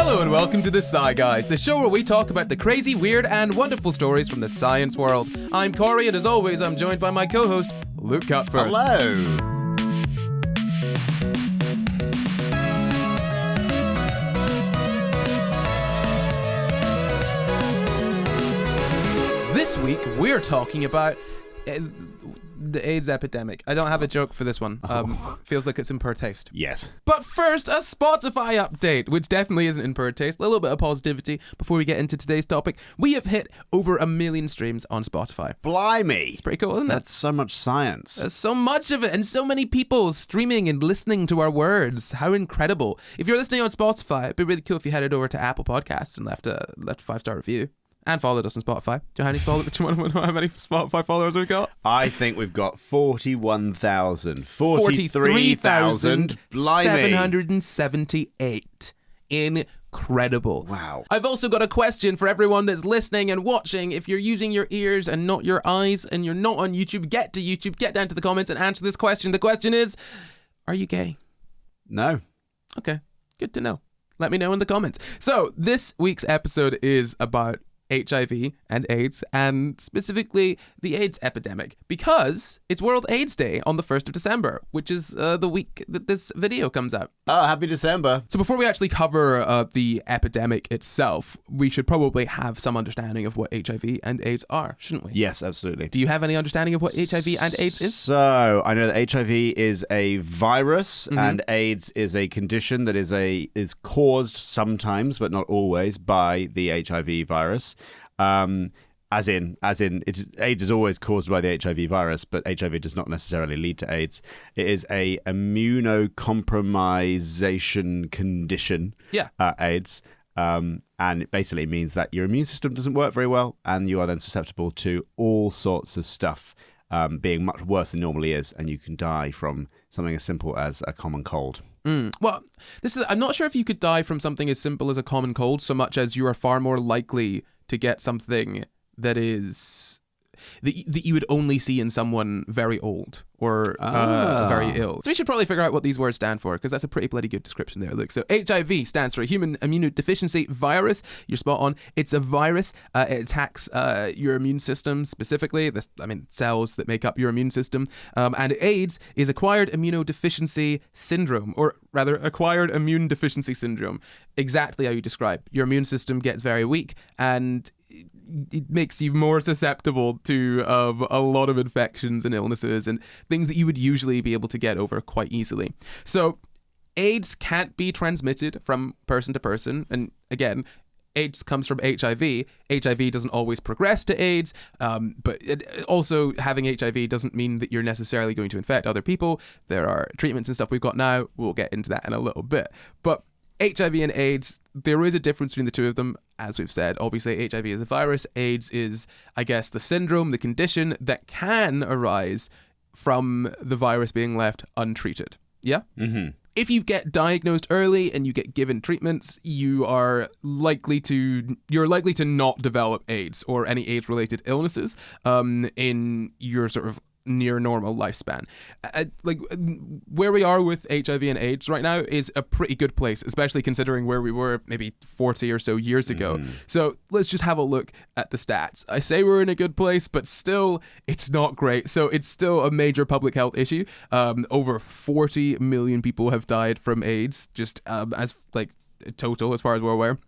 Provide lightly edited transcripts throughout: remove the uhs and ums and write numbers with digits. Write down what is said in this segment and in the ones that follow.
Hello and welcome to the SCI Guys, the show where we talk about the crazy, weird, and wonderful stories from the science world. I'm Corey, and as always, I'm joined by my co-host, Luke Cutford. Hello. This week, we're talking about the AIDS epidemic. I don't have a joke for this one. Feels like it's in poor taste. Yes. But first, a Spotify update, which definitely isn't in poor taste. A little bit of positivity before we get into today's topic. We have hit over 1 million streams on Spotify. Blimey. It's pretty cool, isn't it? That's so much science. There's so much of it, and so many people streaming and listening to our words. How incredible. If you're listening on Spotify, it'd be really cool if you headed over to Apple Podcasts and left a 5-star review. And followed us on Spotify. Do you know how many Spotify followers we've got? I think we've got 41,000. 43,000. Blimey. 778. Incredible. Wow. I've also got a question for everyone that's listening and watching. If you're using your ears and not your eyes and you're not on YouTube, get to YouTube, get down to the comments and answer this question. The question is, are you gay? No. Okay, good to know. Let me know in the comments. So this week's episode is about HIV and AIDS, and specifically the AIDS epidemic, because it's World AIDS Day on the 1st of December, which is the week that this video comes out. Oh, happy December. So before we actually cover the epidemic itself, we should probably have some understanding of what HIV and AIDS are, shouldn't we? Yes, absolutely. Do you have any understanding of what HIV and AIDS is? So, I know that HIV is a virus, and AIDS is a condition that is caused sometimes, but not always, by the HIV virus. AIDS is always caused by the HIV virus, but HIV does not necessarily lead to AIDS. It is a immunocompromisation condition. Yeah. AIDS. And it basically means that your immune system doesn't work very well, and you are then susceptible to all sorts of stuff being much worse than normally is, and you can die from something as simple as a common cold. Well, I'm not sure if you could die from something as simple as a common cold so much as you are far more likely to get something that is that you would only see in someone very old or very ill. So we should probably figure out what these words stand for, because that's a pretty bloody good description there, Luke. So HIV stands for Human Immunodeficiency Virus. You're spot on. It's a virus. It attacks your immune system, specifically cells that make up your immune system. And AIDS is Acquired Immunodeficiency Syndrome, or rather Acquired Immune Deficiency Syndrome. Exactly how you describe. Your immune system gets very weak, and it makes you more susceptible to a lot of infections and illnesses and things that you would usually be able to get over quite easily. So AIDS can't be transmitted from person to person. And again, AIDS comes from HIV. HIV doesn't always progress to AIDS, but also having HIV doesn't mean that you're necessarily going to infect other people. There are treatments and stuff we've got now. We'll get into that in a little bit. But HIV and AIDS, there is a difference between the two of them, as we've said. Obviously, HIV is a virus. AIDS is, I guess, the syndrome, the condition that can arise from the virus being left untreated. Yeah? Mm-hmm. If you get diagnosed early and you get given treatments, you're likely to not develop AIDS or any AIDS-related illnesses in your sort of near normal lifespan. Where we are with HIV and AIDS right now is a pretty good place, especially considering where we were maybe 40 or so years ago. So let's just have a look at the stats. I say we're in a good place, but still it's not great. So it's still a major public health issue. Over 40 million people have died from AIDS, just as total as far as we're aware.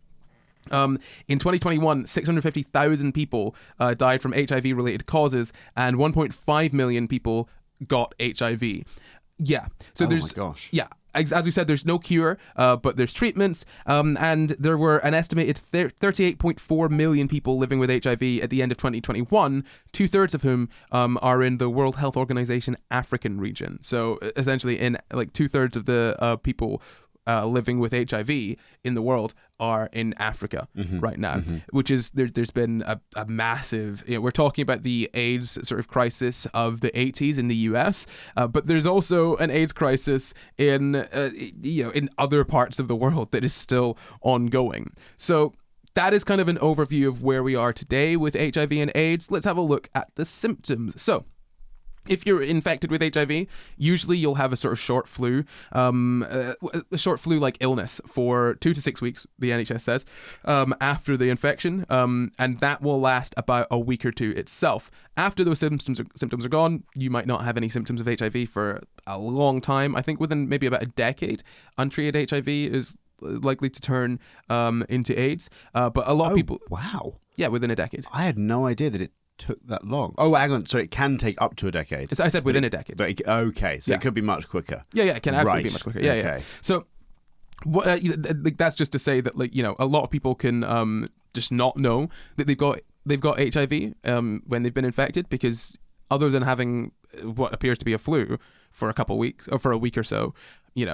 In 2021, 650,000 people died from HIV-related causes, and 1.5 million people got HIV. Yeah. So my gosh. Yeah. As we said, there's no cure, but there's treatments, and there were an estimated 38.4 million people living with HIV at the end of 2021, 2/3 of whom are in the World Health Organization African region. So essentially, in 2/3 of the people living with HIV in the world are in Africa right now, which is, there's been a massive, we're talking about the AIDS sort of crisis of the 80s in the US, but there's also an AIDS crisis in other parts of the world that is still ongoing. So that is kind of an overview of where we are today with HIV and AIDS. Let's have a look at the symptoms. So If you're infected with HIV, usually you'll have a sort of short flu, a short flu-like illness for 2 to 6 weeks, the NHS says, after the infection, and that will last about a week or two itself. After those symptoms are gone, you might not have any symptoms of HIV for a long time. I think within maybe about a decade, untreated HIV is likely to turn into AIDS, but a lot of people... Wow. Yeah, within a decade. I had no idea that it took that long. Oh, hang on. So it can take up to a decade. I said within a decade. But okay, so it could be much quicker. Yeah, it can absolutely be much quicker. Yeah, okay. So what? That's just to say that a lot of people can just not know that they've got HIV when they've been infected, because other than having what appears to be a flu for a couple of weeks or for a week or so, you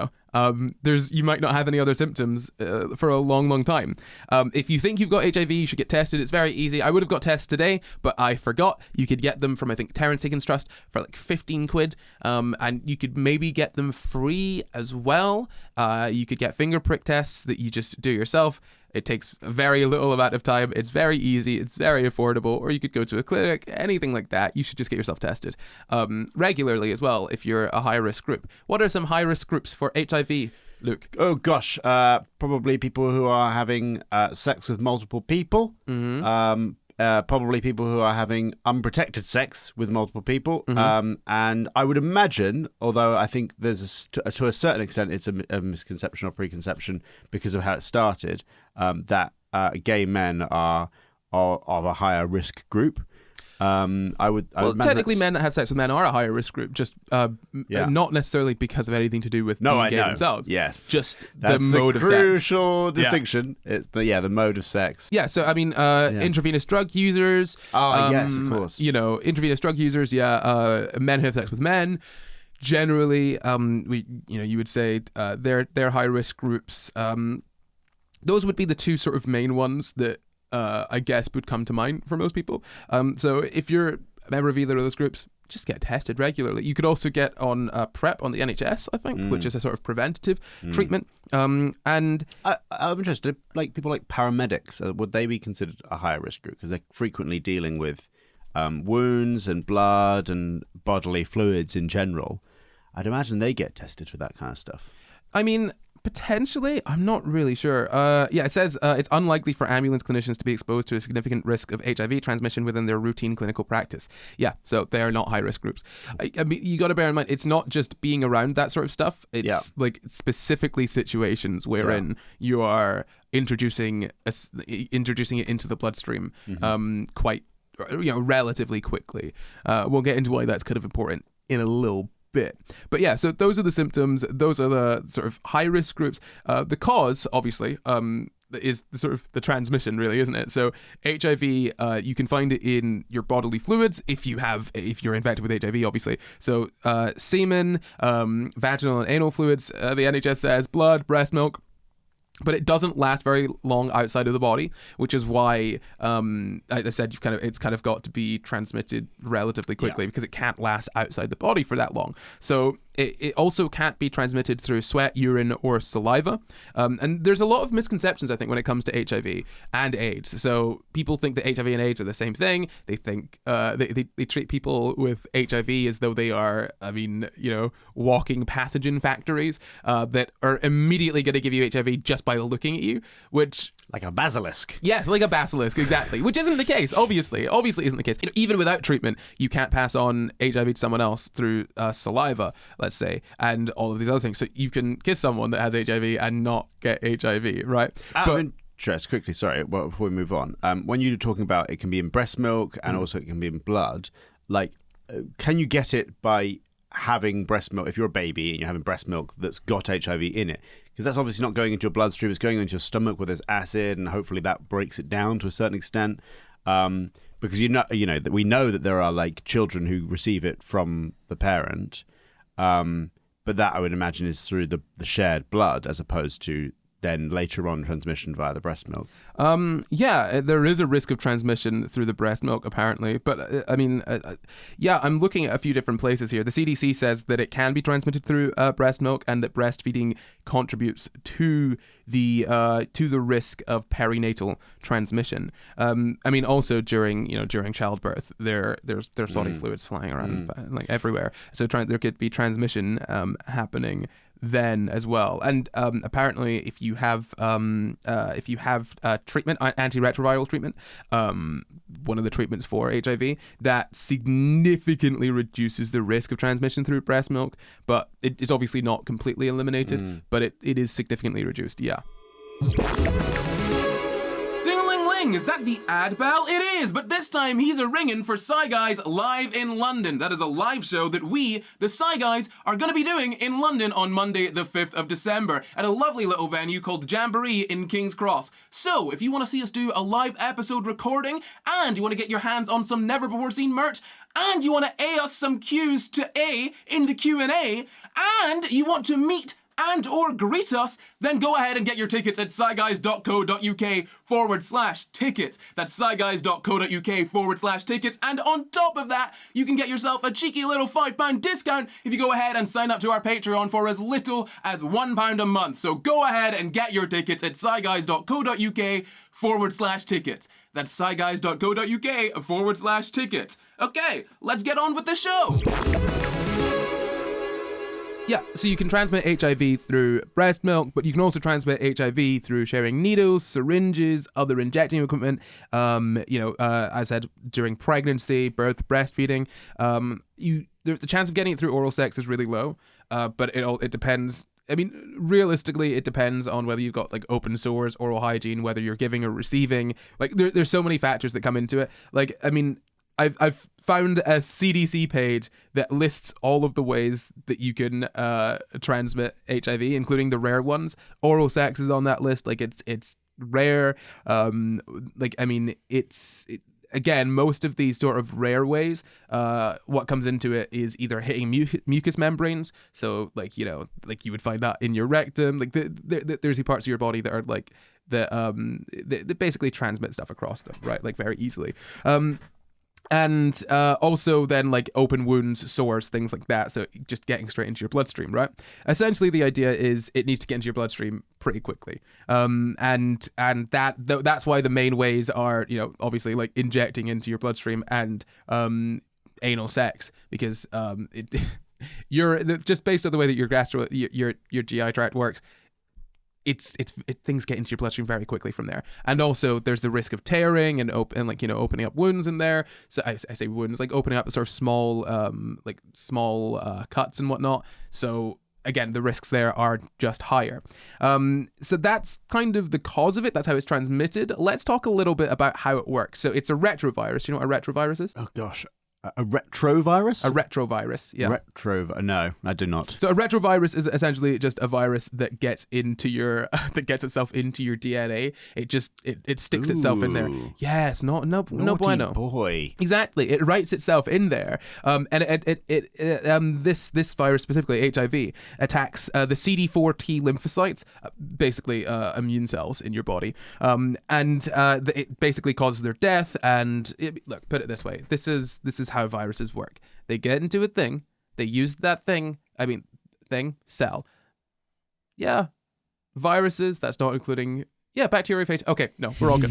might not have any other symptoms for a long time. If you think you've got HIV, you should get tested. It's very easy. I would have got tests today, but I forgot. You could get them from, I think, Terence Higgins Trust for like 15 quid, and you could maybe get them free as well. You could get finger prick tests that you just do yourself. It takes a very little amount of time. It's very easy. It's very affordable. Or you could go to a clinic, anything like that. You should just get yourself tested regularly as well if you're a high-risk group. What are some high-risk groups for HIV, Luke? Oh, gosh. Probably people who are having sex with multiple people. Mm-hmm. Probably people who are having unprotected sex with multiple people. Mm-hmm. And I would imagine, although I think there's to a certain extent it's a misconception or preconception because of how it started, that gay men are of a higher risk group. I would technically men that have sex with men are a higher risk group, just not necessarily because of anything to do with being gay themselves. Yes, just that's the mode of sex. Crucial distinction. Yeah. It's the mode of sex. Yeah, so I mean, intravenous drug users. Yes, of course. Intravenous drug users. Yeah, men who have sex with men. Generally, you would say they're high risk groups. Those would be the two sort of main ones that I guess would come to mind for most people. So if you're a member of either of those groups, just get tested regularly. You could also get on PrEP on the NHS, I think, which is a sort of preventative treatment. And I'm interested, like people like paramedics, would they be considered a higher risk group? Because they're frequently dealing with wounds and blood and bodily fluids in general. I'd imagine they get tested for that kind of stuff. I mean, potentially, I'm not really sure. It says it's unlikely for ambulance clinicians to be exposed to a significant risk of HIV transmission within their routine clinical practice. Yeah, so they are not high-risk groups. I mean, you got to bear in mind, it's not just being around that sort of stuff. It's like specifically situations wherein you are introducing it into the bloodstream quite, relatively quickly. We'll get into why that's kind of important in a little bit. But yeah, so those are the symptoms. Those are the sort of high risk groups. The cause, obviously, is the sort of the transmission, really, isn't it? So HIV, you can find it in your bodily fluids if you're infected with HIV, obviously. So semen, vaginal and anal fluids, the NHS says, blood, breast milk. But it doesn't last very long outside of the body, which is why, like I said, it's kind of got to be transmitted relatively quickly because it can't last outside the body for that long. So it also can't be transmitted through sweat, urine, or saliva. And there's a lot of misconceptions, I think, when it comes to HIV and AIDS. So people think that HIV and AIDS are the same thing. They think they treat people with HIV as though they are, walking pathogen factories that are immediately going to give you HIV just by looking at you, which... Like a basilisk. Yes, like a basilisk, exactly. Which isn't the case, obviously. Obviously isn't the case. Even without treatment, you can't pass on HIV to someone else through saliva, let's say, and all of these other things. So you can kiss someone that has HIV and not get HIV, right? Interest, quickly, sorry, before we move on. When you're talking about it can be in breast milk and also it can be in blood, like, can you get it by having breast milk, if you're a baby and you're having breast milk that's got HIV in it? Because that's obviously not going into your bloodstream, it's going into your stomach where there's acid, and hopefully that breaks it down to a certain extent. Because that we know that there are like children who receive it from the parent, but that I would imagine is through the shared blood as opposed to then later on transmission via the breast milk. Yeah, there is a risk of transmission through the breast milk, apparently. But yeah, I'm looking at a few different places here. The CDC says that it can be transmitted through breast milk, and that breastfeeding contributes to the risk of perinatal transmission. Also during childbirth, there's body fluids flying around like everywhere, so there could be transmission happening then as well. And apparently, if you have treatment, antiretroviral treatment, one of the treatments for HIV, that significantly reduces the risk of transmission through breast milk. But it is obviously not completely eliminated, but it is significantly reduced. Yeah. Is that the ad bell? It is, but this time he's a ringing for SCI GUYS live in London. That is a live show that we, the SCI GUYS, are going to be doing in London on Monday the 5th of December at a lovely little venue called Jamboree in King's Cross. So if you want to see us do a live episode recording, and you want to get your hands on some never before seen merch, and you want to A us some Qs to A in the Q&A, and you want to meet and or greet us, then go ahead and get your tickets at sciguys.co.uk/tickets. That's sciguys.co.uk/tickets. And on top of that, you can get yourself a cheeky little £5 discount if you go ahead and sign up to our Patreon for as little as £1 a month. So go ahead and get your tickets at sciguys.co.uk/tickets. That's sciguys.co.uk/tickets. Okay, let's get on with the show. Yeah, so you can transmit HIV through breast milk, but you can also transmit HIV through sharing needles, syringes, other injecting equipment. As I said, during pregnancy, birth, breastfeeding. The chance of getting it through oral sex is really low, but it depends. I mean, realistically, it depends on whether you've got like open sores, oral hygiene, whether you're giving or receiving. Like, there's so many factors that come into it. Like, I mean, I've found a CDC page that lists all of the ways that you can transmit HIV, including the rare ones. Oral sex is on that list. Like, it's rare. Again, most of these sort of rare ways, what comes into it is either hitting mucous membranes. So, like you would find that in your rectum. Like, there's the parts of your body that are like that basically transmit stuff across them, right? Like, very easily. And also then like open wounds, sores, things like that. So just getting straight into your bloodstream, right? Essentially, the idea is it needs to get into your bloodstream pretty quickly. That's why the main ways are, obviously like injecting into your bloodstream and anal sex, because you're just based on the way that your GI tract works. Things get into your bloodstream very quickly from there, and also there's the risk of tearing and opening up wounds in there. So I say wounds, like opening up sort of small cuts and whatnot. So again, the risks there are just higher. So that's kind of the cause of it. That's how it's transmitted. Let's talk a little bit about how it works. So it's a retrovirus. Do you know what a retrovirus is? Oh gosh. A retrovirus? A retrovirus, yeah. No, I do not. So a retrovirus is essentially just a virus that gets into your that gets itself into your DNA. It sticks itself in there. Yes, no bueno. Boy. Exactly. It writes itself in there. This virus, specifically HIV, attacks the CD4 T lymphocytes, basically immune cells in your body. It basically causes their death. And look, put it this way. This is how viruses work. They get into a thing, they use that cell. Yeah. Viruses, that's not including bacteriophage. Okay, no, we're all good.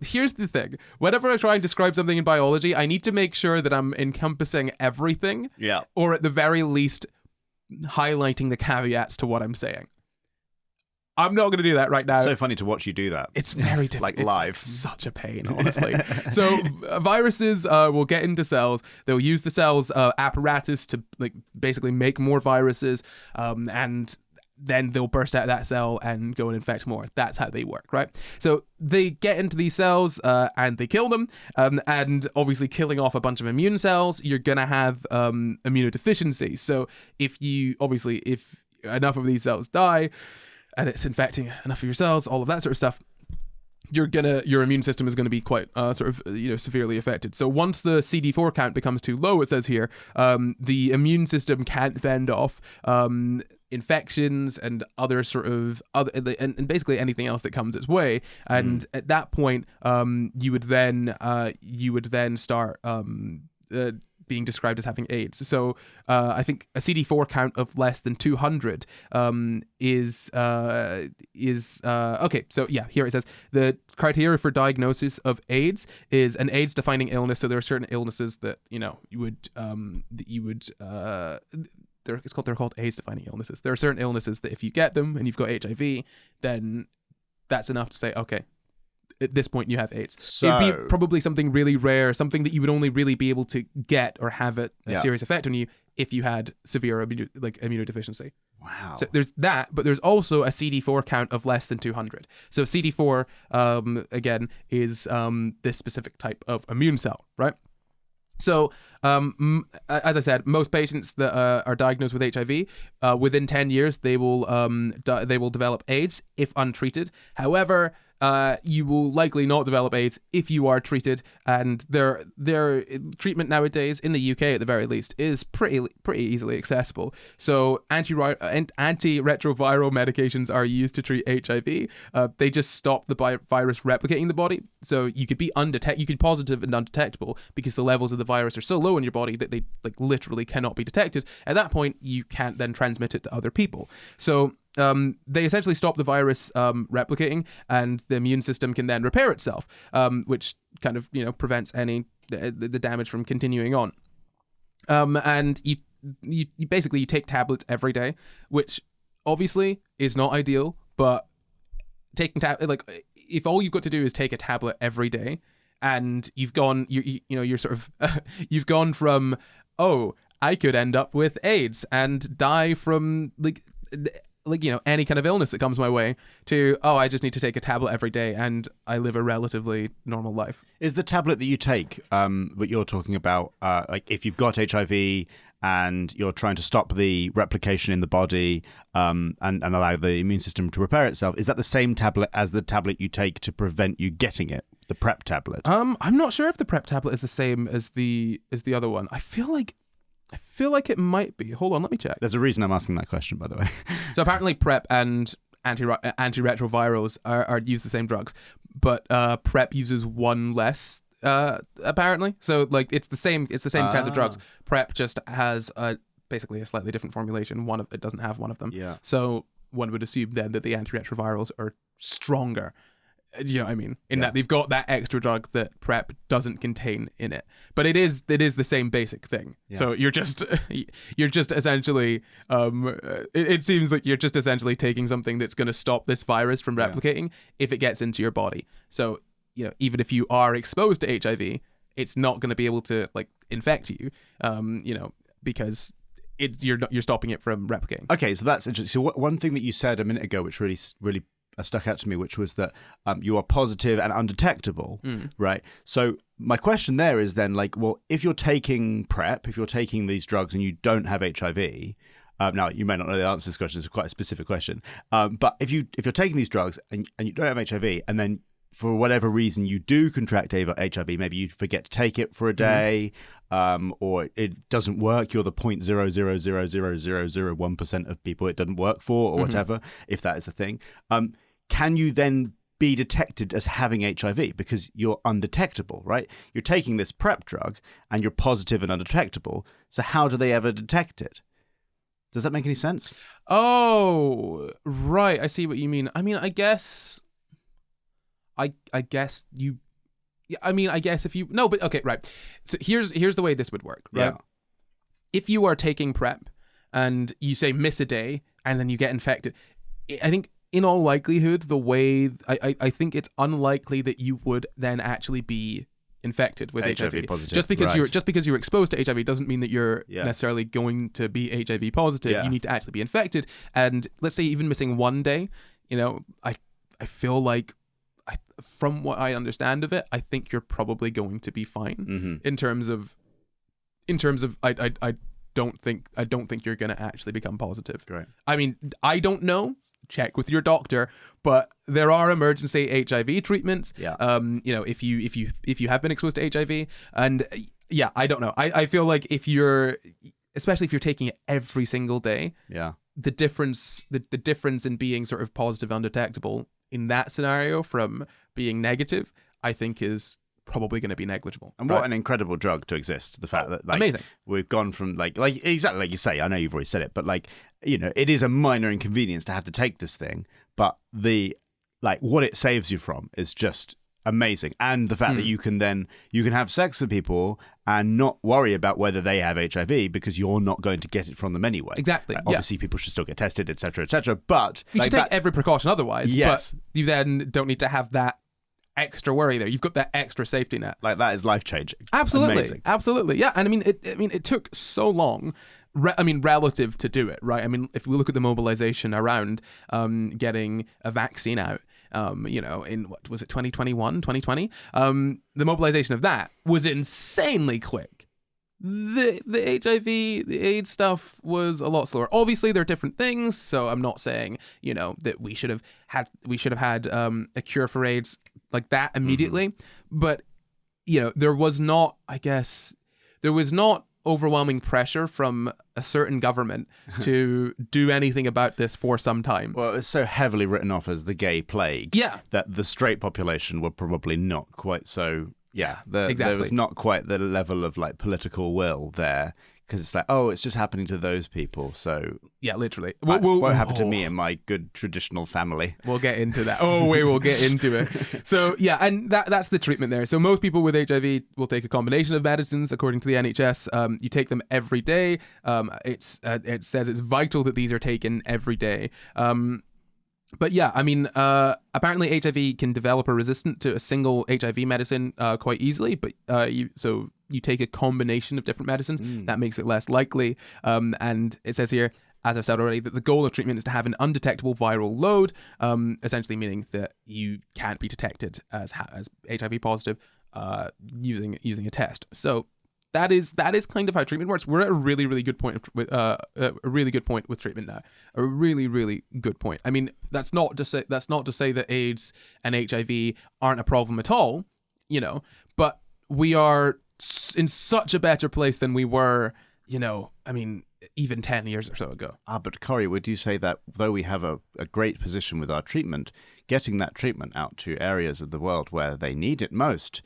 Here's the thing. Whenever I try and describe something in biology, I need to make sure that I'm encompassing everything. Yeah. Or at the very least highlighting the caveats to what I'm saying. I'm not going to do that right now. It's so funny to watch you do that. It's very difficult. Like live. It's such a pain, honestly. So viruses will get into cells. They'll use the cell's apparatus to basically make more viruses, and then they'll burst out of that cell and go and infect more. That's how they work, right? So they get into these cells and they kill them. And obviously killing off a bunch of immune cells, you're going to have immunodeficiency. So if enough of these cells die, and it's infecting enough of your cells, all of that sort of stuff, your immune system is going to be quite severely affected. So once the CD4 count becomes too low, it says here, the immune system can't fend off infections and other sort of and basically anything else that comes its way. And at that point, you would then start being described as having AIDS. So I think a CD4 count of less than 200 is okay. So yeah, here it says the criteria for diagnosis of AIDS is an AIDS defining illness. So there are certain illnesses that they're called AIDS defining illnesses. There are certain illnesses that if you get them and you've got HIV, then that's enough to say, okay, at this point you have AIDS. So, it'd be probably something really rare, something that you would only really be able to get or have a serious effect on you if you had severe immunodeficiency. Wow. So there's that, but there's also a CD4 count of less than 200. So CD4, again, is this specific type of immune cell, right? So, as I said, most patients that are diagnosed with HIV, within 10 years, they will develop AIDS if untreated. However, you will likely not develop AIDS if you are treated, and their treatment nowadays in the UK at the very least is pretty easily accessible. So antiretroviral medications are used to treat HIV. They just stop the virus replicating in the body, so you could be positive and undetectable because the levels of the virus are so low in your body that they literally cannot be detected. At that point, you can't then transmit it to other people. So they essentially stop the virus replicating, and the immune system can then repair itself, which kind of prevents any the damage from continuing on. And you basically take tablets every day, which obviously is not ideal, but taking if all you've got to do is take a tablet every day, and you've gone from, oh, I could end up with AIDS and die from any kind of illness that comes my way, to, oh, I just need to take a tablet every day and I live a relatively normal life. Is the tablet that you take, what you're talking about, if you've got HIV and you're trying to stop the replication in the body and allow the immune system to repair itself, is that the same tablet as the tablet you take to prevent you getting it? The PrEP tablet? I'm not sure if the PrEP tablet is the same as the other one. I feel like it might be. Hold on, let me check. There's a reason I'm asking that question, by the way. So apparently PrEP and antiretrovirals are use the same drugs, but PrEP uses one less, apparently. So it's the same kinds of drugs. PrEP just has basically a slightly different formulation. It doesn't have one of them. Yeah. So one would assume then that the antiretrovirals are stronger. You know what I mean? In that they've got that extra drug that PrEP doesn't contain in it. But it is the same basic thing. Yeah. So you're just essentially it seems like you're just essentially taking something that's going to stop this virus from replicating if it gets into your body. So, even if you are exposed to HIV, it's not going to be able to infect you, because you're stopping it from replicating. Okay, so that's interesting. So one thing that you said a minute ago, which really stuck out to me, which was that you are positive and undetectable, right? So my question there is then if you're taking PrEP, if you're taking these drugs and you don't have HIV, now you may not know the answer to this question, it's quite a specific question, but if you're taking these drugs and you don't have HIV, and then for whatever reason you do contract HIV, maybe you forget to take it for a day, or it doesn't work, you're the 0.0000001% of people it doesn't work for, or whatever, if that is a thing, can you then be detected as having HIV because you're undetectable, right? You're taking this PrEP drug and you're positive and undetectable, so how do they ever detect it? Does that make any sense? Oh, right, I see what you mean. I mean, I guess you... I guess if you... No, but okay, right. So here's the way this would work, right? Yeah. If you are taking PrEP and you say miss a day and then you get infected, I think in all likelihood, the way... I think it's unlikely that you would then actually be infected with HIV. Positive. Just because you're exposed to HIV doesn't mean that you're necessarily going to be HIV positive. Yeah. You need to actually be infected. And let's say even missing one day, I feel like, from what I understand of it, I think you're probably going to be fine in terms of I don't think you're going to actually become positive. Great. I mean, I don't know. Check with your doctor, but there are emergency HIV treatments. Yeah. If you have been exposed to HIV, and I don't know. I feel like especially if you're taking it every single day. Yeah. the difference in being sort of positive undetectable in that scenario from being negative, I think is probably going to be negligible. And what an incredible drug to exist. The fact that amazing. We've gone from like exactly like you say, I know you've already said it, but like, you know, it is a minor inconvenience to have to take this thing, but what it saves you from is just amazing. And the fact that you can have sex with people and not worry about whether they have HIV because you're not going to get it from them anyway. Exactly. Obviously, people should still get tested, etc., but you should take every precaution otherwise. Yes. But you then don't need to have that extra worry there. You've got that extra safety net. Like, that is life changing. Absolutely. Amazing. Absolutely. Yeah. And it took so long. Relative to do it, right? I mean, if we look at the mobilization around getting a vaccine out, in what was it, 2021, 2020? The mobilization of that was insanely quick. The HIV, the AIDS stuff was a lot slower. Obviously, they're different things, so I'm not saying, that we should have had a cure for AIDS like that immediately. But, there was not overwhelming pressure from a certain government to do anything about this for some time. Well, it's so heavily written off as the gay plague that the straight population were probably not quite so... Yeah, exactly. There was not quite the level of like political will there, because it's like, oh, it's just happening to those people. So yeah, literally, won't happen to me and my good traditional family. We'll get into that. We'll get into it. So yeah, and that's the treatment there. So most people with HIV will take a combination of medicines, according to the NHS. You take them every day. It says it's vital that these are taken every day. But yeah, I mean, apparently HIV can develop a resistance to a single HIV medicine quite easily. But you take a combination of different medicines. That makes it less likely. And it says here, as I've said already, that the goal of treatment is to have an undetectable viral load, essentially meaning that you can't be detected as HIV positive using a test. So that is kind of how treatment works. We're at a really, really good point with treatment now. A really, really good point. I mean, that's not to say that AIDS and HIV aren't a problem at all, but we are in such a better place than we were, even 10 years or so ago. But Corey, would you say that though we have a great position with our treatment, getting that treatment out to areas of the world where they need it most,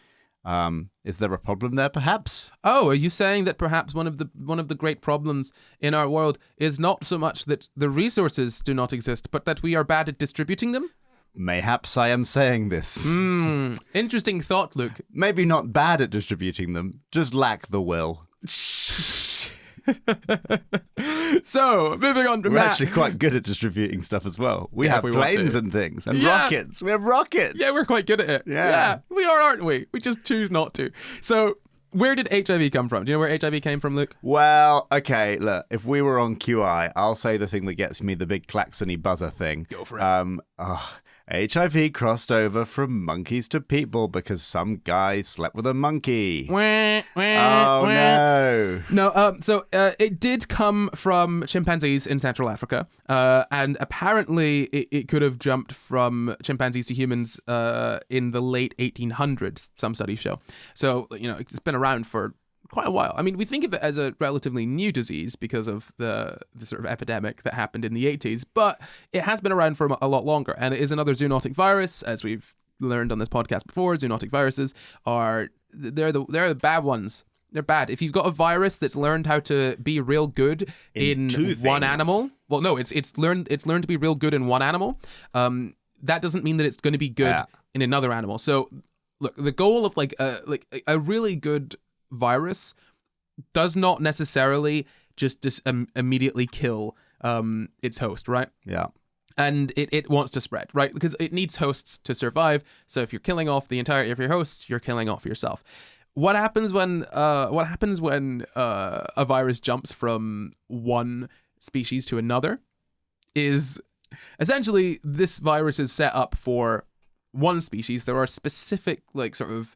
is there a problem there, perhaps? Oh, are you saying that perhaps one of the great problems in our world is not so much that the resources do not exist, but that we are bad at distributing them? Mayhaps I am saying this. Interesting thought, Luke. Maybe not bad at distributing them, just lack the will. So, moving on from We're that. actually quite good at distributing stuff as well. We have planes and things, and rockets. We have rockets. Yeah, we're quite good at it. Yeah, we are, aren't we? We just choose not to. So, where did HIV come from? Do you know where HIV came from, Luke? Well, okay, look, if we were on QI, I'll say the thing that gets me, the big klaxony buzzer thing. Go for it. HIV crossed over from monkeys to people because some guy slept with a monkey. No. No, so it did come from chimpanzees in Central Africa, and apparently it could have jumped from chimpanzees to humans in the late 1800s, some studies show. So, it's been around for quite a while. I mean, we think of it as a relatively new disease because of the sort of epidemic that happened in the 80s, but it has been around for a lot longer, and it is another zoonotic virus, as we've learned on this podcast before. Zoonotic viruses they're the bad ones. They're bad. If you've got a virus that's learned how to be real good in one animal, well, no, it's learned to be real good in one animal. That doesn't mean that it's going to be good in another animal. So, look, the goal of a really good virus does not necessarily just immediately kill its host, right? Yeah. And it wants to spread, right? Because it needs hosts to survive. So if you're killing off the entirety of your hosts, you're killing off yourself. What happens when a virus jumps from one species to another is essentially this virus is set up for one species. There are specific sort of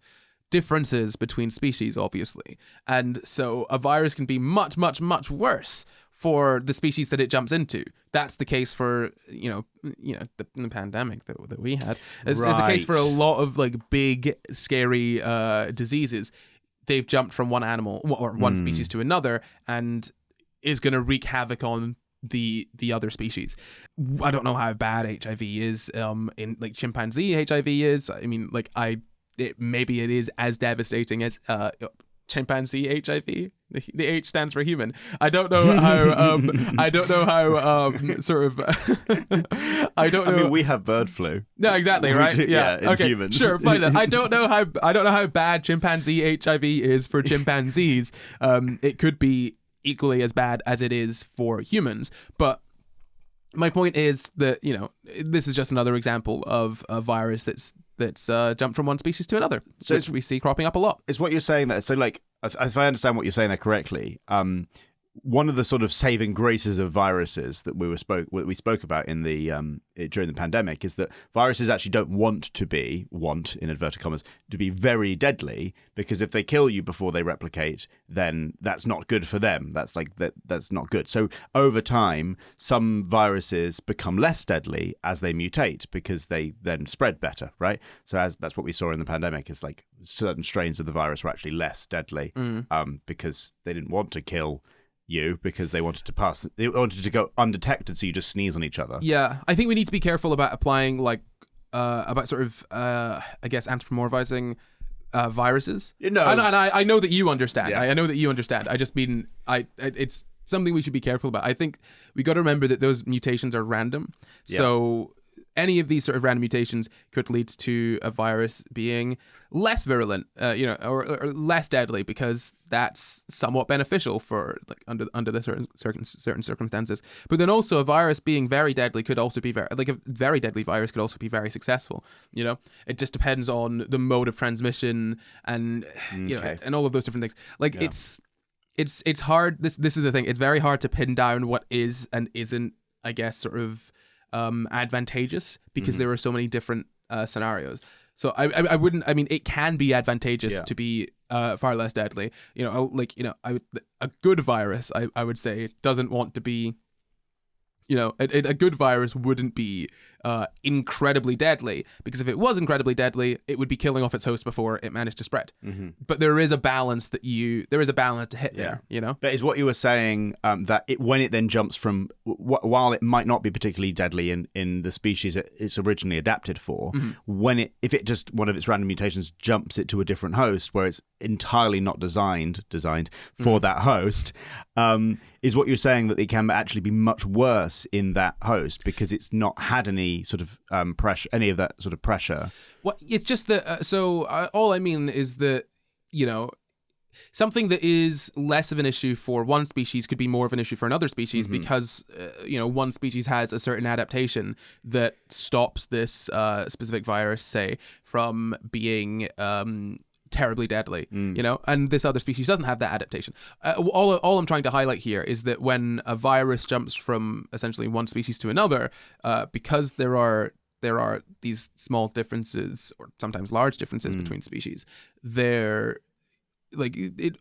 differences between species, obviously. And so a virus can be much, much, much worse for the species that it jumps into. That's the case for, the pandemic that we had. It's the case for a lot of big, scary diseases. They've jumped from one animal or one species to another and is going to wreak havoc on the other species. I don't know how bad HIV is in like chimpanzee HIV is. I mean, like maybe it is as devastating as chimpanzee HIV. The H stands for human. I don't know how. I don't know how. Sort of. I don't know. I mean, we have bird flu. No, exactly, right? Yeah. In Okay. humans. Sure. Fine. I don't know how bad chimpanzee HIV is for chimpanzees. It could be equally as bad as it is for humans, but my point is that this is just another example of a virus that's jumped from one species to another, so which we see cropping up a lot. Is what you're saying that, so like, if I understand what you're saying there correctly, one of the sort of saving graces of viruses that we spoke about in the during the pandemic is that viruses actually don't want in inverted commas to be very deadly, because if they kill you before they replicate, then that's not good for them. That's not good. So over time, some viruses become less deadly as they mutate, because they then spread better, right? So that's what we saw in the pandemic, is like certain strains of the virus were actually less deadly because they didn't want to kill you, because they wanted to go undetected, so you just sneeze on each other. Yeah, I think we need to be careful about applying about sort of I guess anthropomorphizing viruses. And I know that you understand. Yeah. I know that you understand. I just mean it's something we should be careful about. I think we got to remember that those mutations are random. Yeah. So any of these sort of random mutations could lead to a virus being less virulent, or less deadly, because that's somewhat beneficial for like under the certain circumstances. But then also a virus being very deadly could also be a very deadly virus could also be very successful. It just depends on the mode of transmission and and all of those different things. Like it's hard. This is the thing. It's very hard to pin down what is and isn't, I guess, sort of advantageous, because there are so many different scenarios. So I wouldn't. I mean, it can be advantageous to be far less deadly. A good virus, I would say, doesn't want to be. A good virus wouldn't be incredibly deadly, because if it was incredibly deadly, it would be killing off its host before it managed to spread. But there is a balance to hit there. But is what you were saying that when it then jumps from, while it might not be particularly deadly in the species it's originally adapted for, if it just, one of its random mutations jumps it to a different host where it's entirely not designed for that host, is what you're saying that it can actually be much worse in that host, because it's not had any sort of pressure, any of that sort of pressure. Well, it's just that. All I mean is that something that is less of an issue for one species could be more of an issue for another species, because one species has a certain adaptation that stops this specific virus, say, from being terribly deadly, and this other species doesn't have that adaptation. All I'm trying to highlight here is that when a virus jumps from essentially one species to another, because there are these small differences, or sometimes large differences between species, it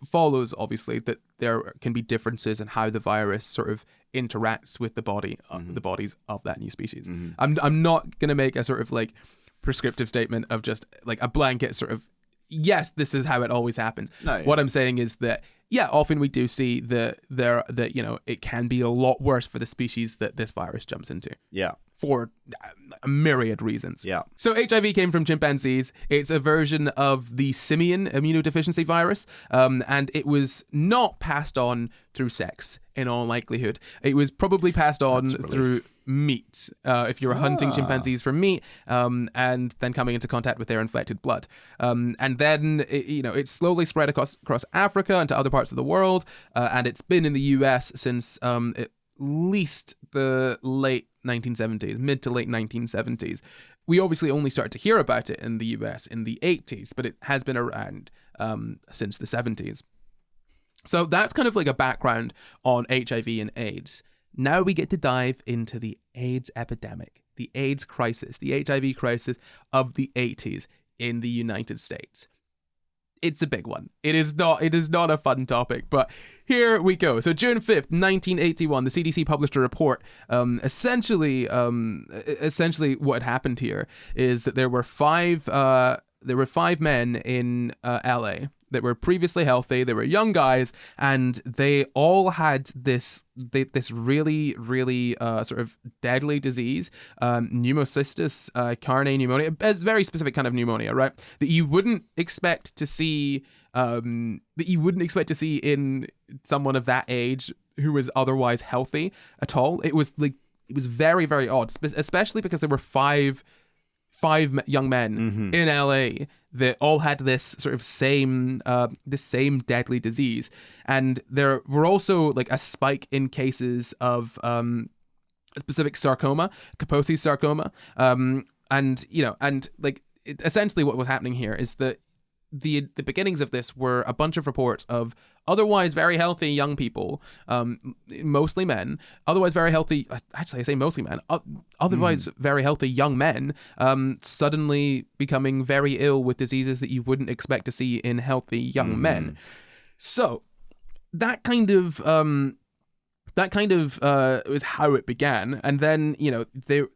follows obviously that there can be differences in how the virus sort of interacts with the bodies of that new species. I'm not gonna make a sort of like prescriptive statement of just like a blanket sort of, yes, this is how it always happens. No. What I'm saying is that, often we do see that it can be a lot worse for the species that this virus jumps into. Yeah. For a myriad reasons. Yeah. So HIV came from chimpanzees. It's a version of the simian immunodeficiency virus, and it was not passed on through sex, in all likelihood. It was probably passed on through meat, if you were hunting chimpanzees for meat, and then coming into contact with their infected blood. And then, it slowly spread across Africa and to other parts of the world, and it's been in the US since at least the late 1970s, mid to late 1970s. We obviously only started to hear about it in the US in the 80s, but it has been around since the 70s. So that's kind of like a background on HIV and AIDS. Now we get to dive into the AIDS epidemic, the AIDS crisis, the HIV crisis of the 80s in the United States. It's a big one. It is not a fun topic, but here we go. So June 5th, 1981, the CDC published a report. Essentially what had happened here is that there were 5 5 men in LA that were previously healthy. They were young guys, and they all had this really, really sort of deadly disease, pneumocystis carinae pneumonia. It's a very specific kind of pneumonia, right? That you wouldn't expect to see. In someone of that age who was otherwise healthy at all. It was very, very odd, especially because there were five young men in LA that all had this sort of same deadly disease, and there were also like a spike in cases of a specific sarcoma, Kaposi's sarcoma, essentially what was happening here is that the beginnings of this were a bunch of reports of otherwise very healthy young people, mostly men, otherwise very healthy, actually I say mostly men, otherwise very healthy young men, suddenly becoming very ill with diseases that you wouldn't expect to see in healthy young men. So that kind of was how it began, and then there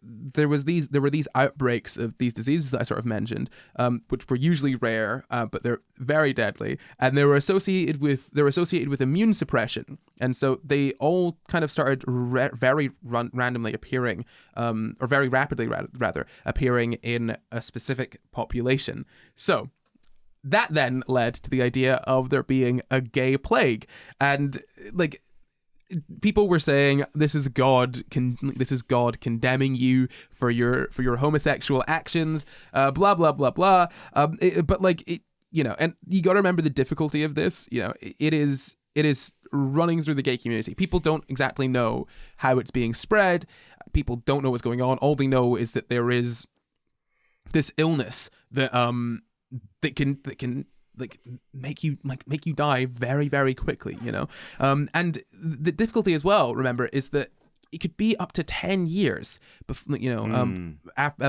were these outbreaks of these diseases that I sort of mentioned, which were usually rare, but they're very deadly, and they were associated with immune suppression, and so they all kind of started very randomly appearing, or very rapidly rather appearing in a specific population. So that then led to the idea of there being a gay plague, and like, people were saying this is God condemning you for your homosexual actions, blah blah blah blah. But like it, and you got to remember the difficulty of this. It is running through the gay community. People don't exactly know how it's being spread. People don't know what's going on. All they know is that there is this illness that can like make you die very, very quickly, and the difficulty as well, remember, is that it could be up to 10 years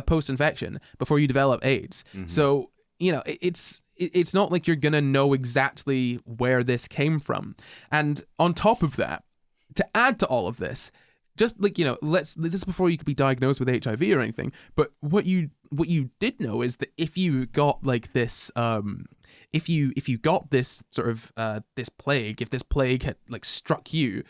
post-infection before you develop AIDS. So it's not like you're gonna know exactly where this came from. And on top of that, to add to all of this, just like, this is before you could be diagnosed with HIV or anything, but what you did know is that if you got like this if you got this sort of this plague, if this plague had like struck you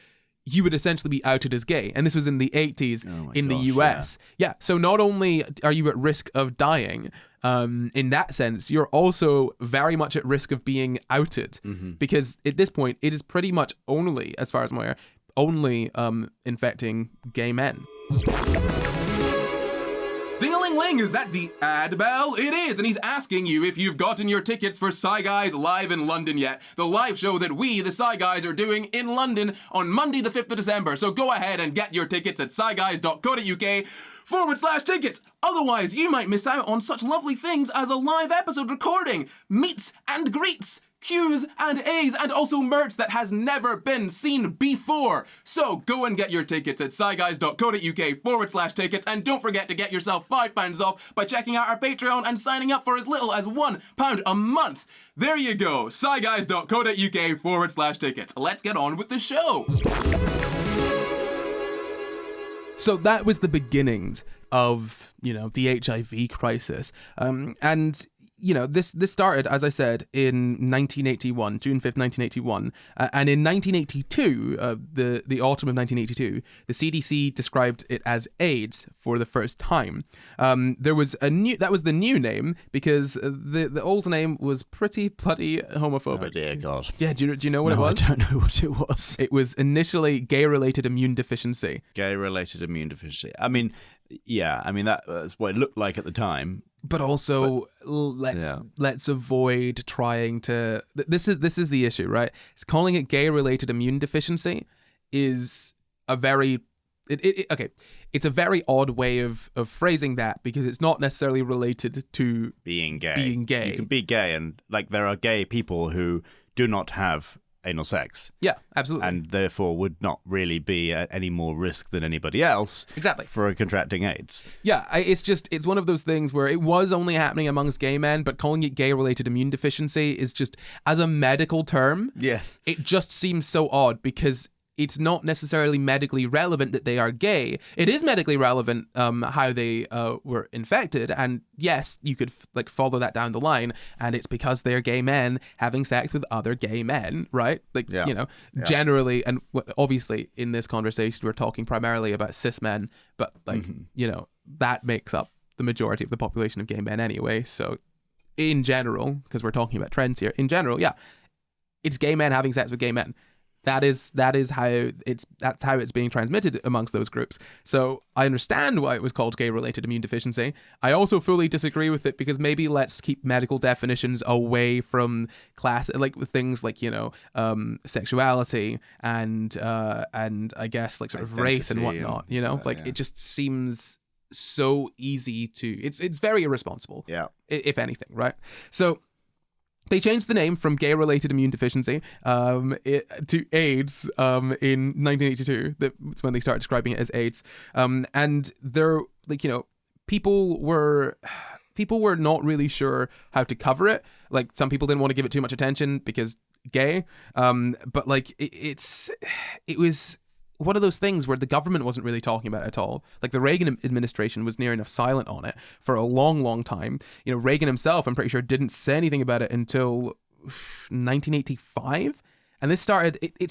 would essentially be outed as gay. And this was in the 80s in the US. Yeah. So not only are you at risk of dying, in that sense, you're also very much at risk of being outed, because at this point it is pretty much only, as far as I'm aware, only infecting gay men. Ding-a-ling-ling, is that the ad bell? It is, and he's asking you if you've gotten your tickets for SCI GUYS live in London yet. The live show that we, the SCI GUYS, are doing in London on Monday the 5th of December. So go ahead and get your tickets at sciguys.co.uk/tickets. Otherwise, you might miss out on such lovely things as a live episode recording, meets and greets, Q's and A's, and also merch that has never been seen before. So go and get your tickets at sciguys.co.uk/tickets, and don't forget to get yourself £5 off by checking out our Patreon and signing up for as little as £1 a month. There you go, sciguys.co.uk/tickets. Let's get on with the show. So that was the beginnings of, the HIV crisis. And this started, as I said, in 1981, June 5th, 1981. And in 1982, the autumn of 1982, the CDC described it as AIDS for the first time. That was the new name, because the old name was pretty bloody homophobic. Oh dear God. Yeah, do you know what it was? I don't know what it was. It was initially gay-related immune deficiency. Gay-related immune deficiency. I mean, that's what it looked like at the time. But also, let's avoid trying to. This is the issue, right? It's calling it gay-related immune deficiency is a very It's a very odd way of phrasing that, because it's not necessarily related to being gay. You can be gay, and like there are gay people who do not have anal sex. Yeah, absolutely. And therefore would not really be at any more risk than anybody else. Exactly. For contracting AIDS. Yeah, it's one of those things where it was only happening amongst gay men, but calling it gay-related immune deficiency is just, as a medical term, yes, it just seems so odd, because it's not necessarily medically relevant that they are gay. It is medically relevant how they were infected, and yes, you could follow that down the line, and it's because they're gay men having sex with other gay men, right? Generally, and obviously in this conversation we're talking primarily about cis men, but that makes up the majority of the population of gay men anyway. So in general, because we're talking about trends here, in general, yeah, it's gay men having sex with gay men. That's how it's being transmitted amongst those groups. So I understand why it was called gay-related immune deficiency. I also fully disagree with it, because maybe let's keep medical definitions away from class, like with things like sexuality and I guess like sort of race and whatnot. It just seems so easy to. It's very irresponsible. Yeah, if anything, right? So. They changed the name from gay-related immune deficiency to AIDS in 1982. That's when they started describing it as AIDS. And they're people were not really sure how to cover it. Like, some people didn't want to give it too much attention because gay. But it was one of those things where the government wasn't really talking about it at all. Like, the Reagan administration was near enough silent on it for a long, long time. Reagan himself, I'm pretty sure, didn't say anything about it until 1985. And it started in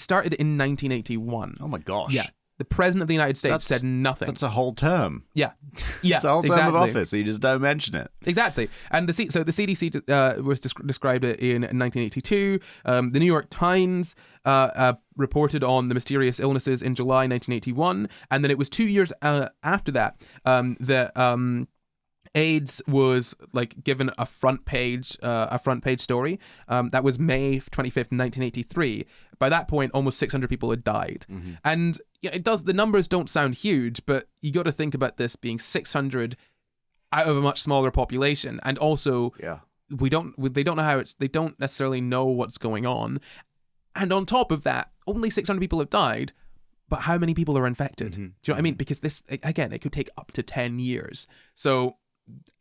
1981. Oh my gosh. Yeah. The president of the United States said nothing. That's a whole term. Yeah. Yeah. It's a whole term of office, so you just don't mention it. Exactly. And the CDC was described it in 1982. The New York Times reported on the mysterious illnesses in July 1981. And then it was 2 years after that that AIDS was given a front page story. That was May 25th, 1983. By that point, almost 600 people had died. Mm-hmm. And the numbers don't sound huge, but you got to think about this being 600 out of a much smaller population. And also, they don't necessarily know what's going on. And on top of that, only 600 people have died. But how many people are infected? Mm-hmm. Do you know what I mean? Because this, again, it could take up to 10 years. So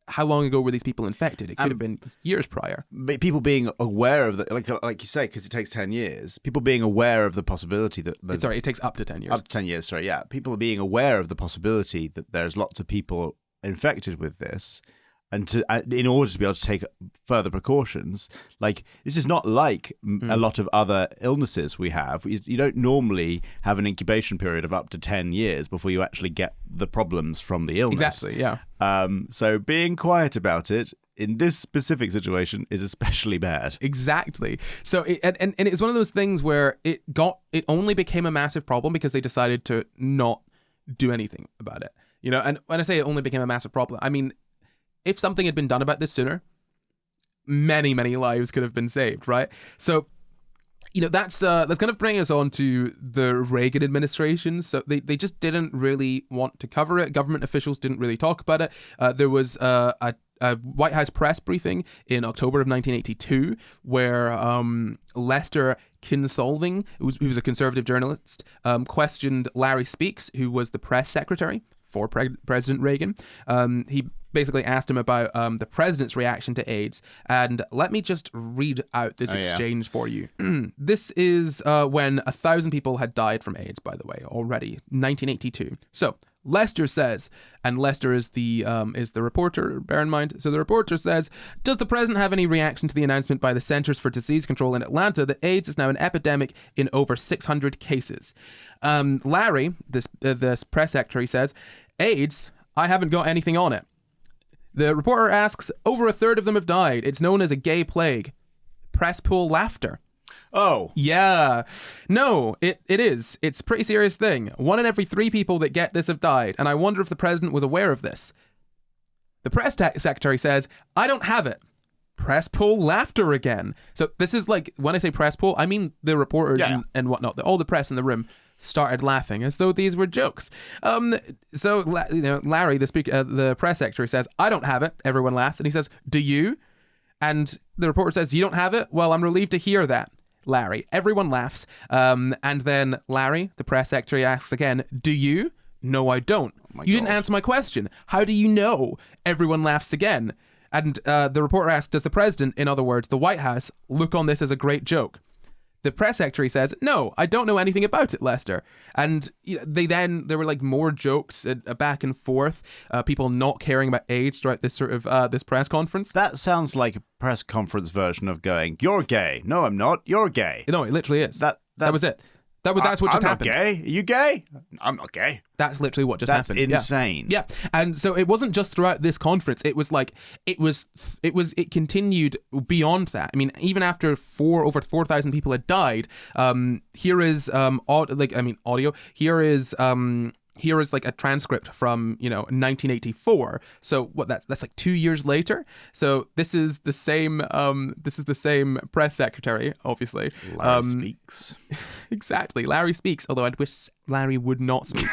how long ago were these people infected? It could have been years prior. But people being aware of the, like you say, because it takes 10 years, people being aware of the possibility that... Sorry, it takes up to 10 years. Up to 10 years, sorry, yeah. People being aware of the possibility that there's lots of people infected with this, and in order to be able to take further precautions, this is not like a lot of other illnesses we have. You don't normally have an incubation period of up to 10 years before you actually get the problems from the illness. Exactly, yeah. So being quiet about it in this specific situation is especially bad. Exactly. So and it's one of those things where it only became a massive problem because they decided to not do anything about it. And when I say it only became a massive problem, I mean, if something had been done about this sooner, many, many lives could have been saved, right? So, that's kind of bringing us on to the Reagan administration. So they just didn't really want to cover it. Government officials didn't really talk about it. There was a White House press briefing in October of 1982 where Lester Kinsolving, who was a conservative journalist, questioned Larry Speakes, who was the press secretary for President Reagan. He basically asked him about the president's reaction to AIDS. And let me just read out this exchange for you. This is when 1,000 people had died from AIDS, by the way, already, 1982. So Lester says, and Lester is the reporter, bear in mind. So the reporter says, does the president have any reaction to the announcement by the Centers for Disease Control in Atlanta that AIDS is now an epidemic in over 600 cases? Larry, this press secretary, says, AIDS, I haven't got anything on it. The reporter asks, over a third of them have died. It's known as a gay plague. Press pull laughter. Oh. Yeah. No, it is. It's a pretty serious thing. 1 in every 3 people that get this have died, and I wonder if the president was aware of this. The press secretary says, I don't have it. Press pull laughter again. So this is when I say press pull, I mean the reporters and whatnot, all the press in the room started laughing as though these were jokes. So Larry, the press secretary, says, I don't have it. Everyone laughs. And he says, do you? And the reporter says, you don't have it? Well, I'm relieved to hear that, Larry. Everyone laughs. And then Larry, the press secretary, asks again, do you? No, I don't. You didn't answer my question. How do you know? Everyone laughs again. And the reporter asks, does the president, in other words, the White House, look on this as a great joke? The press secretary says, "No, I don't know anything about it, Lester." And there were like more jokes back and forth, people not caring about AIDS throughout this sort of this press conference. That sounds like a press conference version of going, "You're gay." "No, I'm not. You're gay." No, it literally is. That was it. That's what just happened. I'm not gay. Are you gay? I'm not gay. That's literally what just happened. That's insane. Yeah. And so it wasn't just throughout this conference. It was like it continued beyond that. I mean, even after over 4,000 people had died, here is audio. Here is like a transcript from 1984. So that's like 2 years later. So this is the same press secretary, obviously. Larry speaks. Exactly, Larry speaks. Although I'd wish Larry would not speak.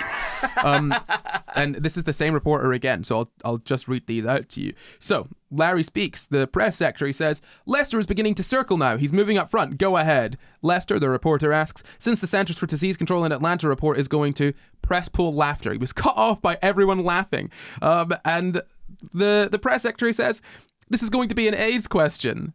And this is the same reporter again. So I'll just read these out to you. So Larry speaks. The press secretary says, "Lester is beginning to circle now. He's moving up front. Go ahead." Lester, the reporter asks, "Since the Centers for Disease Control in Atlanta report is going to..." Press pull laughter. He was cut off by everyone laughing. And the press secretary says, "This is going to be an AIDS question."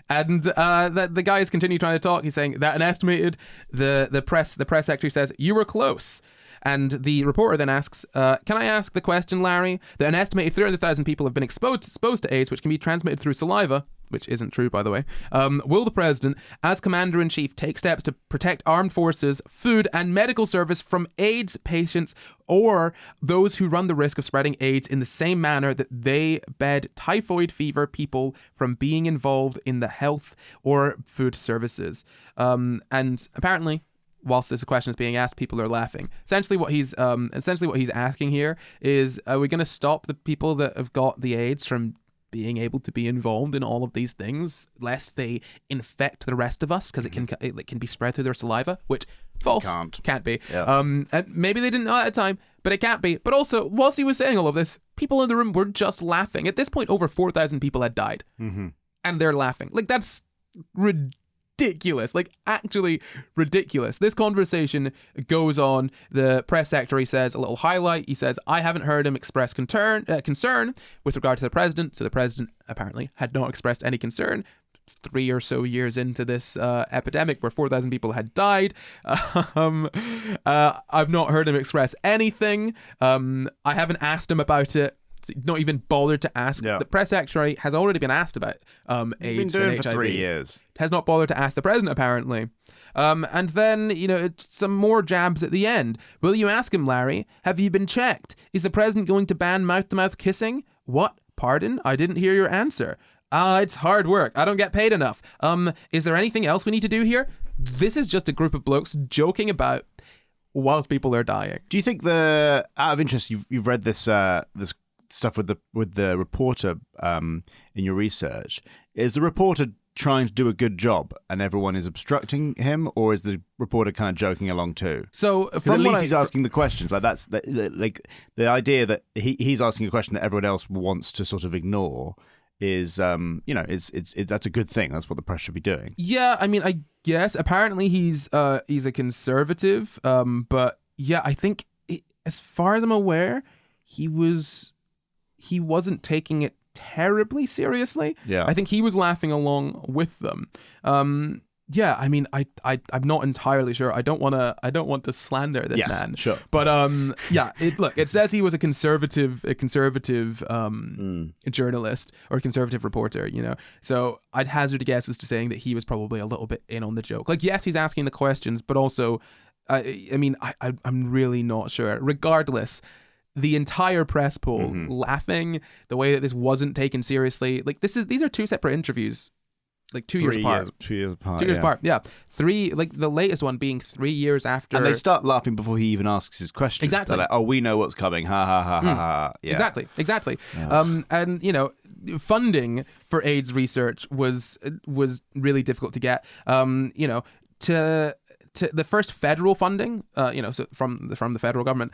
And the guys continue trying to talk. He's saying that an estimated... The press secretary says, "You were close." And the reporter then asks, "Can I ask the question, Larry? That an estimated 300,000 people have been exposed to AIDS, which can be transmitted through saliva," which isn't true, by the way. "Will the president, as commander-in-chief, take steps to protect armed forces, food, and medical service from AIDS patients or those who run the risk of spreading AIDS in the same manner that they bed typhoid fever people from being involved in the health or food services?" And apparently, whilst this question is being asked, people are laughing. Essentially what he's asking here is, are we going to stop the people that have got the AIDS from being able to be involved in all of these things, lest they infect the rest of us, because it can be spread through their saliva, which false, can't be. Yeah. And maybe they didn't know at the time, but it can't be. But also, whilst he was saying all of this, people in the room were just laughing. At this point, over 4,000 people had died, and they're laughing. Like, that's ridiculous, like actually ridiculous. This conversation goes on. The press secretary says a little highlight. He says, "I haven't heard him express concern with regard to the president." So the president apparently had not expressed any concern 3 or so years into this epidemic where 4,000 people had died. I've not heard him express anything. I haven't asked him about it. Not even bothered to ask. Yeah. The press secretary has already been asked about AIDS and HIV. For 3 years. Has not bothered to ask the president, apparently. And then, it's some more jabs at the end. "Will you ask him, Larry? Have you been checked? Is the president going to ban mouth-to-mouth kissing?" "What? Pardon? I didn't hear your answer." It's hard work. I don't get paid enough." Is there anything else we need to do here?" This is just a group of blokes joking about whilst people are dying. Do you think out of interest, you've read this stuff with the reporter in your research? Is the reporter trying to do a good job and everyone is obstructing him, or is the reporter kind of joking along too? So at least he's asking the questions. Like that's like the idea that he's asking a question that everyone else wants to sort of ignore is that's a good thing. That's what the press should be doing. Yeah, I mean, I guess apparently he's a conservative, but yeah, I think as far as I'm aware, he wasn't taking it terribly seriously. Yeah. I think he was laughing along with them. Yeah, I mean, I'm not entirely sure. I don't want to slander this man. Sure. But yeah, it says he was a conservative journalist or a conservative reporter, So I'd hazard a guess as to saying that he was probably a little bit in on the joke. Like, yes, he's asking the questions, but also, I'm really not sure. Regardless, the entire press pool laughing, the way that this wasn't taken seriously. Like, these are two separate interviews. Like 2 years apart. 2 years apart. 2 years apart, yeah. Like the latest one being 3 years after. And they start laughing before he even asks his question. Exactly. They're like, "Oh, we know what's coming. Ha ha ha ha ha." Yeah. Exactly. And funding for AIDS research was really difficult to get. To the first federal funding, so from the federal government,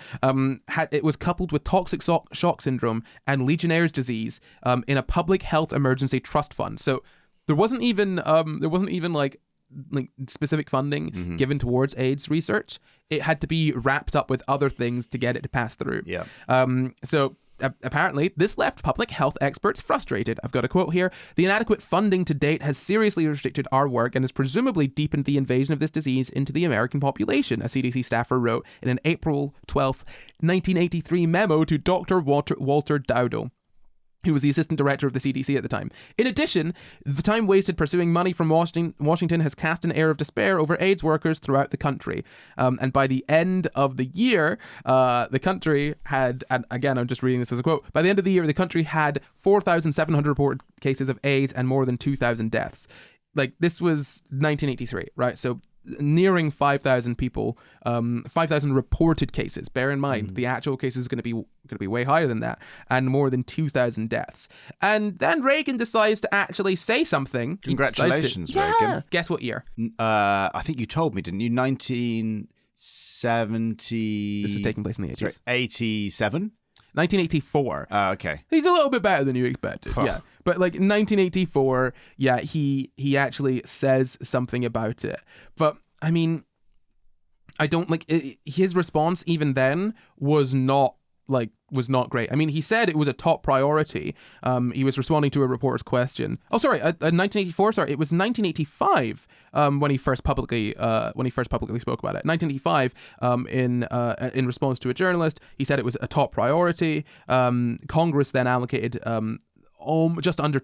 it was coupled with toxic shock syndrome and Legionnaire's disease in a public health emergency trust fund. So there wasn't even like specific funding given towards AIDS research. It had to be wrapped up with other things to get it to pass through. Yeah. So apparently, this left public health experts frustrated. I've got a quote here. The inadequate funding to date has seriously restricted our work and has presumably deepened the invasion of this disease into the American population, a CDC staffer wrote in an April 12th, 1983 memo to Dr. Walter Dowdell, who was the assistant director of the CDC at the time. In addition, the time wasted pursuing money from Washington has cast an air of despair over AIDS workers throughout the country. And by the end of the year, the country had, and again, I'm just reading this as a quote, by the end of the year, the country had 4,700 reported cases of AIDS and more than 2,000 deaths. Like, this was 1983, right? So nearing 5,000 people, 5,000 reported cases. Bear in mind, the actual cases is going to be way higher than that, and more than 2,000 deaths. And then Reagan decides to actually say something. Congratulations, Reagan. Guess what year? I think you told me, didn't you? 1970. This is taking place in the 80s. Sorry, 87? 1984. Okay. He's a little bit better than you expected. Yeah. But like 1984, yeah, he actually says something about it. But I mean, I don't like his response even then was not great. I mean, he said it was a top priority. He was responding to a reporter's question. Oh, sorry, 1984. Sorry, it was 1985 when he first publicly spoke about it. 1985, in response to a journalist, he said it was a top priority. Congress then allocated just under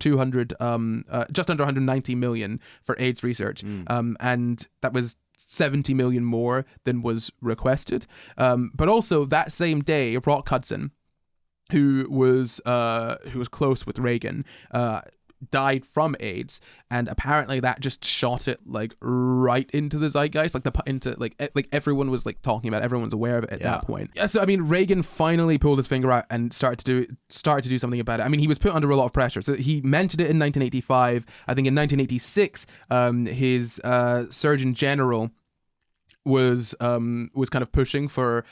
190 million for AIDS research, and that was 70 million more than was requested. But also that same day, Rock Hudson, who was close with Reagan, died from AIDS, and apparently that just shot it like right into the zeitgeist, like everyone was like talking about it, everyone's aware of it at that point. Yeah, so I mean, Reagan finally pulled his finger out and started to do something about it. I mean, he was put under a lot of pressure. So he mentioned it in 1985. I think in 1986, his Surgeon General was kind of pushing for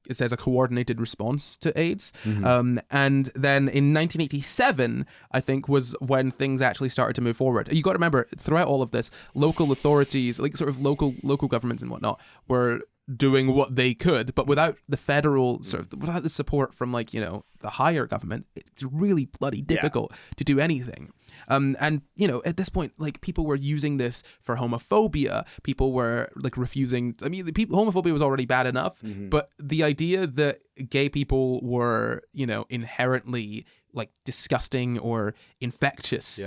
it says a coordinated response to AIDS. And then in 1987, I think, was when things actually started to move forward. You got to remember, throughout all of this, local authorities, like sort of local governments and whatnot, were doing what they could, but without the federal without the support from the higher government, it's really bloody difficult to do anything. And at this point, like, people were using this for homophobia. People were like refusing. I mean, homophobia was already bad enough, but the idea that gay people were inherently like disgusting or infectious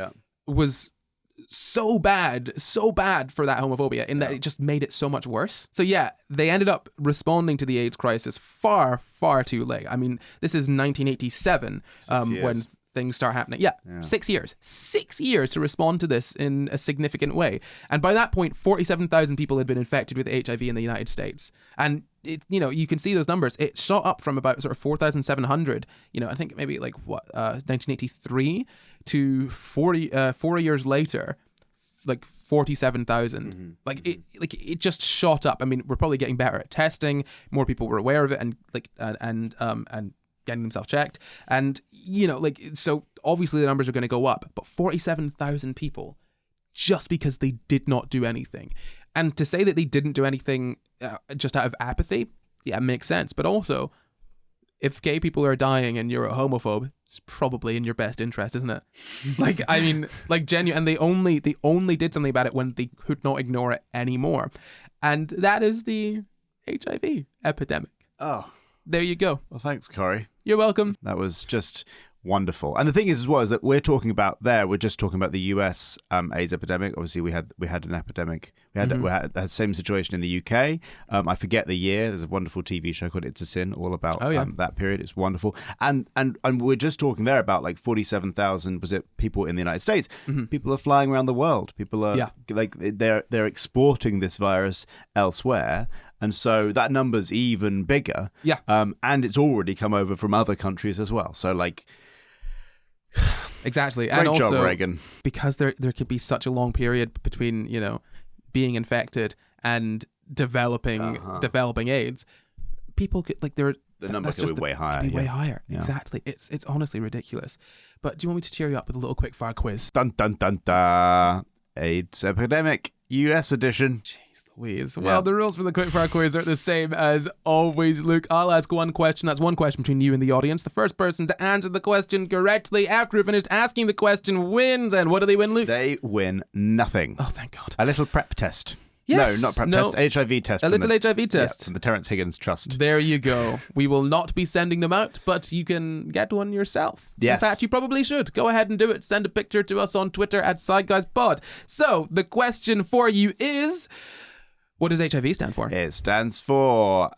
was so bad for that homophobia, in that it just made it so much worse. So yeah, they ended up responding to the AIDS crisis far, far too late. I mean, this is 1987 when things start happening. 6 years. 6 years to respond to this in a significant way. And by that point, 47,000 people had been infected with HIV in the United States. And it, you can see those numbers. It shot up from about sort of 4,700, I think maybe 1983 to 4 years later, like 47,000. It just shot up. I mean, we're probably getting better at testing. More people were aware of it and getting themselves checked. And, so obviously the numbers are going to go up, but 47,000 people just because they did not do anything. And to say that they didn't do anything just out of apathy, it makes sense. But also, if gay people are dying and you're a homophobe, it's probably in your best interest, isn't it? Genuine. And they only did something about it when they could not ignore it anymore. And that is the HIV epidemic. Oh. There you go. Well, thanks, Corey. You're welcome. That was just wonderful. And the thing is, as well, is that we're just talking about the US AIDS epidemic. Obviously, we had an epidemic. We had the same situation in the UK. I forget the year. There's a wonderful TV show called It's a Sin, all about that period. It's wonderful. And we're just talking there about like 47,000 people in the United States. People are flying around the world. People are they're exporting this virus elsewhere. And so that number's even bigger. Yeah. And it's already come over from other countries as well. So exactly. Great and also, job, Reagan. Because there could be such a long period between, being infected and developing AIDS, people could the numbers could be way higher. Way higher. Yeah. Exactly. It's honestly ridiculous. But do you want me to cheer you up with a little quick fire quiz? Dun dun dun dun. AIDS epidemic, US edition. Jeez Louise. Well, the rules for the quickfire quiz are the same as always, Luke. I'll ask one question. That's one question between you and the audience. The first person to answer the question correctly after we've finished asking the question wins. And what do they win, Luke? They win nothing. Oh, thank God. A little prep test. Yes. No, not prep test. HIV test. A little HIV test. From the Terence Higgins Trust. There you go. We will not be sending them out, but you can get one yourself. Yes. In fact, you probably should. Go ahead and do it. Send a picture to us on Twitter at SciGuysPod. So, the question for you is, what does HIV stand for? It stands for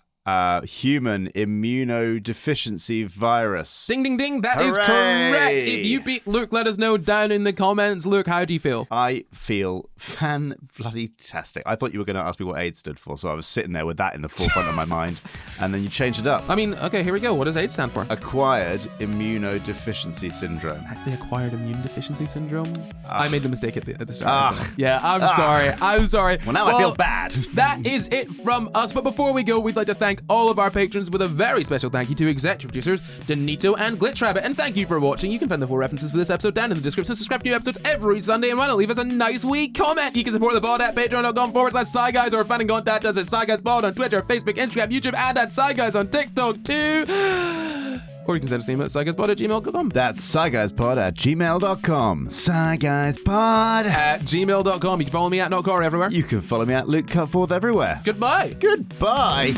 human immunodeficiency virus. Ding, ding, ding. That is Hooray! correct. If you beat Luke, let us know down in the comments. Luke, how do you feel? I feel fan-bloody-tastic. I thought you were going to ask me what AIDS stood for, so I was sitting there with that in the forefront of my mind, and then you changed it up. I mean, okay, here we go. What does AIDS stand for? Acquired immunodeficiency syndrome. Actually, acquired immune deficiency syndrome? I made the mistake at the start. Yeah, I'm sorry. I'm sorry. Well, now I feel bad. That is it from us. But before we go, we'd like to thank all of our patrons with a very special thank you to executive producers Danito and Glitchrabbit. And thank you for watching. You can find the full references for this episode down in the description. Subscribe to new episodes every Sunday, and why not leave us a nice wee comment? You can support the pod at patreon.com/SciGuys, or find and contact us at SciGuysPod on Twitter, Facebook, Instagram, YouTube, and at SciGuys on TikTok too. Or you can send us an email at SciGuysPod@gmail.com. That's SciGuysPod@gmail.com. SciGuysPod @gmail.com. You can follow me at NotCar everywhere. You can follow me at Luke Cutforth everywhere. Goodbye. Goodbye.